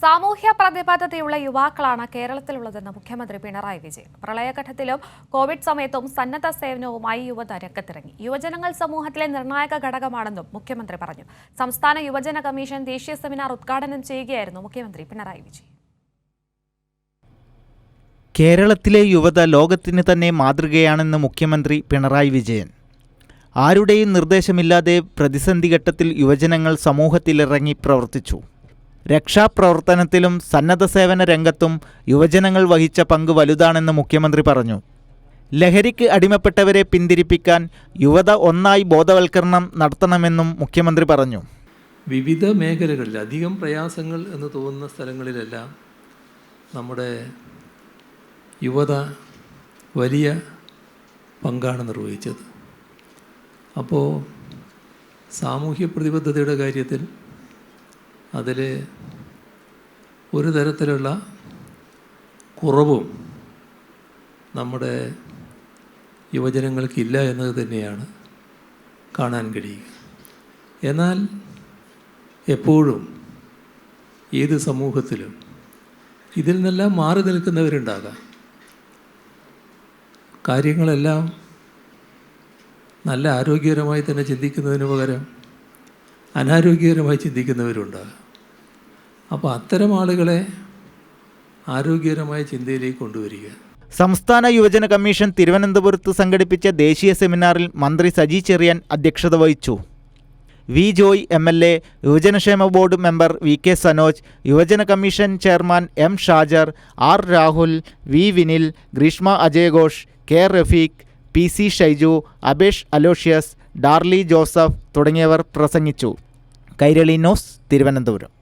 സാമൂഹ്യ പ്രതിബദ്ധതയുള്ള യുവാക്കളാണ് കേരളത്തിലുള്ളതെന്ന് മുഖ്യമന്ത്രി പിണറായി വിജയൻ. പ്രളയഘട്ടത്തിലും കോവിഡ് സമയത്തും സന്നദ്ധ സേവനവുമായി യുവത രംഗത്തിറങ്ങി. യുവജനങ്ങൾ സമൂഹത്തിലെ നിർണായക ഘടകമാണെന്നും മുഖ്യമന്ത്രി പറഞ്ഞു. സംസ്ഥാന യുവജന കമ്മീഷൻ ദേശീയ സെമിനാർ ഉദ്ഘാടനം ചെയ്യുകയായിരുന്നു മുഖ്യമന്ത്രി പിണറായി വിജയൻ. കേരളത്തിലെ യുവത ലോകത്തിന് തന്നെ മാതൃകയാണെന്ന് മുഖ്യമന്ത്രി പിണറായി വിജയൻ. ആരുടെയും നിർദ്ദേശമില്ലാതെ പ്രതിസന്ധി ഘട്ടത്തിൽ യുവജനങ്ങൾ സമൂഹത്തിലിറങ്ങി പ്രവർത്തിച്ചു. രക്ഷാപ്രവർത്തനത്തിലും സന്നദ്ധ സേവന രംഗത്തും യുവജനങ്ങൾ വഹിച്ച പങ്ക് വലുതാണെന്ന് മുഖ്യമന്ത്രി പറഞ്ഞു. ലഹരിക്ക് അടിമപ്പെട്ടവരെ പിന്തിരിപ്പിക്കാൻ യുവത ഒന്നായി ബോധവൽക്കരണം നടത്തണമെന്നും മുഖ്യമന്ത്രി പറഞ്ഞു. വിവിധ മേഖലകളിൽ അധികം പ്രയാസങ്ങൾ എന്ന് തോന്നുന്ന സ്ഥലങ്ങളിലെല്ലാം നമ്മുടെ യുവത വലിയ പങ്കാണ് നിർവഹിച്ചത്. അപ്പോൾ സാമൂഹ്യ പ്രതിബദ്ധതയുടെ കാര്യത്തിൽ അതിൽ ഒരു തരത്തിലുള്ള കുറവും നമ്മുടെ യുവജനങ്ങൾക്കില്ല എന്നത് തന്നെയാണ് കാണാൻ കഴിയുക. എന്നാൽ എപ്പോഴും ഏത് സമൂഹത്തിലും ഇതിൽ നിന്നെല്ലാം മാറി നിൽക്കുന്നവരുണ്ടാകാം. കാര്യങ്ങളെല്ലാം നല്ല ആരോഗ്യകരമായി തന്നെ ചിന്തിക്കുന്നതിന് പകരം അനാരോഗ്യകരമായി ചിന്തിക്കുന്നവരുണ്ടാകാം. അപ്പോൾ അത്തരം ആളുകളെ ആരോഗ്യകരമായ ചിന്തയിലേക്ക് കൊണ്ടുവരിക. സംസ്ഥാന യുവജന കമ്മീഷൻ തിരുവനന്തപുരത്ത് സംഘടിപ്പിച്ച ദേശീയ സെമിനാറിൽ മന്ത്രി സജി ചെറിയാൻ അധ്യക്ഷത വഹിച്ചു. വി ജോയ് MLA, യുവജനക്ഷേമ ബോർഡ് മെമ്പർ VK സനോജ്, യുവജന commission chairman M Shajar, R Rahul, V Vinil, Greeshma അജയഘോഷ്, K റഫീഖ്, PC ഷൈജു, അബേഷ് അലോഷ്യസ്, ഡാർലി ജോസഫ് തുടങ്ങിയവർ പ്രസംഗിച്ചു. കൈരളി ന്യൂസ്, തിരുവനന്തപുരം.